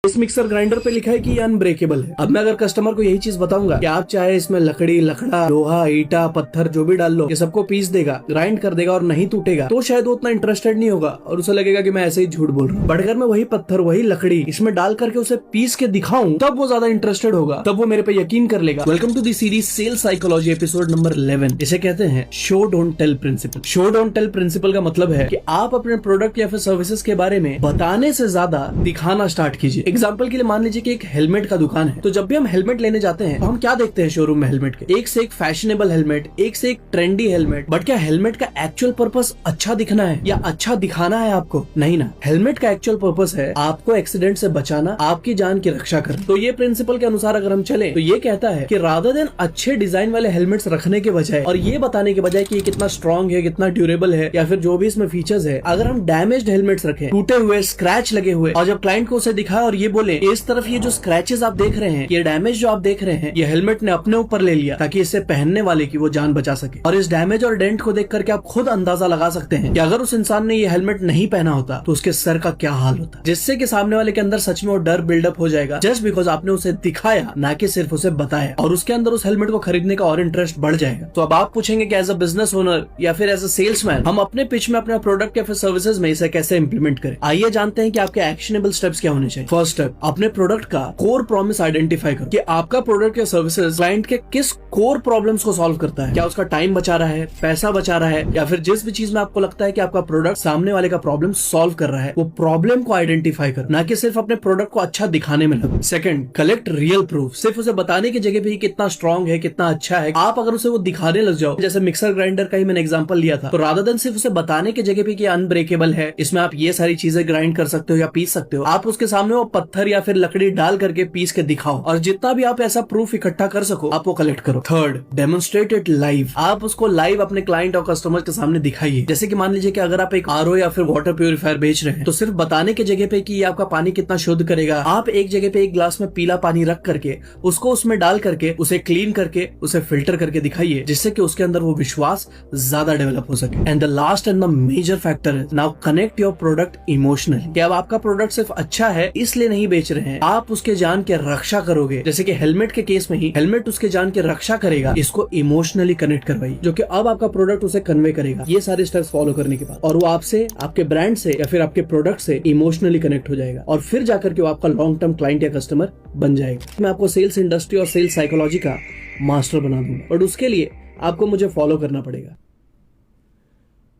इस mixer grinder पे लिखा है कि ये अनब्रेकेबल है। अब मैं अगर कस्टमर को यही चीज बताऊंगा कि आप चाहे इसमें लकड़ी, लकड़ा, लोहा, ईटा, पत्थर जो भी डाल लो, ये सबको पीस देगा, ग्राइंड कर देगा और नहीं टूटेगा, तो शायद वो उतना इंटरेस्टेड नहीं होगा और उसे लगेगा कि मैं ऐसे ही झूठ बोल रहा हूँ। बट अगर मैं वही पत्थर, वही लकड़ी इसमें डाल करके उसे पीस के दिखाऊं, तब वो ज्यादा इंटरेस्टेड होगा, तब वो मेरे पे यकीन कर लेगा। Welcome to the series sales psychology episode number 11। इसे कहते हैं show don't tell principle. Show don't tell principle का मतलब है कि आप अपने प्रोडक्ट या फिर सर्विसेज के बारे में बताने से ज्यादा दिखाना स्टार्ट कीजिए। एग्जाम्पल के लिए मान लीजिए कि एक हेलमेट का दुकान है, तो जब भी हम हेलमेट लेने जाते हैं तो हम क्या देखते हैं शोरूम में हेलमेट के? एक से एक फैशनेबल हेलमेट, एक से एक ट्रेंडी हेलमेट। बट क्या हेलमेट का एक्चुअल पर्पस अच्छा दिखना है या अच्छा दिखाना है आपको? नहीं ना। हेलमेट का एक्चुअल पर्पस है आपको एक्सीडेंट से बचाना, आपकी जान की रक्षा करना। तो ये प्रिंसिपल के अनुसार अगर हम चले तो ये कहता है कि रादर देन अच्छे डिजाइन वाले हेलमेट्स रखने के बजाय और ये बताने के बजाय कि ये कितना स्ट्रॉन्ग है, कितना ड्यूरेबल है या फिर जो भी इसमें फीचर्स है, अगर हम डैमेज्ड हेलमेट्स रखें, टूटे हुए, स्क्रैच लगे हुए, और जब क्लाइंट को उसे दिखाए और ये बोले इस तरफ ये जो स्क्रैचेस आप देख रहे हैं, ये डैमेज जो आप देख रहे हैं, ये हेलमेट ने अपने ऊपर ले लिया ताकि इससे पहनने वाले की वो जान बचा सके। और इस डैमेज और डेंट को देख करके आप खुद अंदाजा लगा सकते हैं कि अगर उस इंसान ने ये हेलमेट नहीं पहना होता तो उसके सर का क्या हाल होता, जिससे कि सामने वाले के अंदर सच में वो डर बिल्डअप हो जाएगा जस्ट बिकॉज आपने उसे दिखाया, ना कि सिर्फ उसे बताया, और उसके अंदर उस हेलमेट को खरीदने का और इंटरेस्ट बढ़ जाएगा। तो अब आप पूछेंगे कि एज अ बिजनेस ओनर या फिर एज अ सेल्समैन हम अपने पिच में अपना प्रोडक्ट या फिर सर्विसेज में इसे कैसे इंप्लीमेंट करें। आइए जानते हैं कि आपके एक्शनेबल स्टेप्स क्या होने चाहिए। फर्स्ट स्टेप, अपने प्रोडक्ट का कोर प्रॉमिस आइडेंटिफाई करो कि आपका प्रोडक्ट या सर्विसेज क्लाइंट के किस कोर प्रॉब्लम्स को सॉल्व करता है। क्या उसका टाइम बचा रहा है, पैसा बचा रहा है, या फिर जिस भी चीज में आपको लगता है कि आपका प्रोडक्ट सामने वाले का प्रॉब्लम सॉल्व कर रहा है, वो प्रॉब्लम को आइडेंटिफाई करो, ना कि सिर्फ अपने प्रोडक्ट को अच्छा दिखाने में लगो। Second, collect real proof. सिर्फ उसे बताने की जगह पे कितना स्ट्रॉन्ग है, कितना अच्छा है, आप अगर उसे वो दिखाने लग जाओ, जैसे मिक्सर ग्राइंडर का ही मैंने एग्जांपल लिया था, तो रादर देन सिर्फ उसे बताने की जगह पे कि अनब्रेकेबल है, इसमें आप ये सारी चीजें ग्राइंड कर सकते हो या पीस सकते हो, आप उसके सामने वो पत्थर या फिर लकड़ी डाल करके पीस के दिखाओ, और जितना भी आप ऐसा प्रूफ इकट्ठा कर सको आप वो कलेक्ट करो। Third, demonstrate it live. आप उसको लाइव अपने क्लाइंट और कस्टमर के सामने दिखाइए। जैसे कि मान लीजिए कि अगर आप एक आरओ या फिर वाटर प्यूरिफायर बेच रहे हैं, तो सिर्फ बताने के जगह पे कि ये आपका पानी कितना शुद्ध करेगा, आप एक जगह पे एक ग्लास में पीला पानी रख करके उसको उसमें डाल करके उसे क्लीन करके उसे फिल्टर करके दिखाइए, जिससे कि उसके अंदर वो विश्वास ज्यादा डेवलप हो सके। And the last and the major factor is now connect your product emotionally. कि अब आपका प्रोडक्ट सिर्फ अच्छा है इसलिए नहीं बेच रहे हैं, आप उसके जान की रक्षा करोगे। जैसे कि हेलमेट के केस में ही हेलमेट उसके जान की रक्षा करेगा, इसको इमोशनली कनेक्ट करवाइए, जो कि अब आपका प्रोडक्ट उसे कन्वे करेगा। ये सारे स्टेप्स फॉलो करने के बाद और वो आपसे, आपके ब्रांड से या फिर आपके प्रोडक्ट से इमोशनली कनेक्ट हो जाएगा, और फिर जाकर के वो आपका लॉन्ग टर्म क्लाइंट या कस्टमर बन जाएगा। मैं आपको सेल्स इंडस्ट्री और सेल्स साइकोलॉजी का मास्टर बना दूंगा, बट उसके लिए आपको मुझे फॉलो करना पड़ेगा।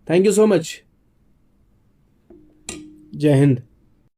Thank you so much. जय हिंद।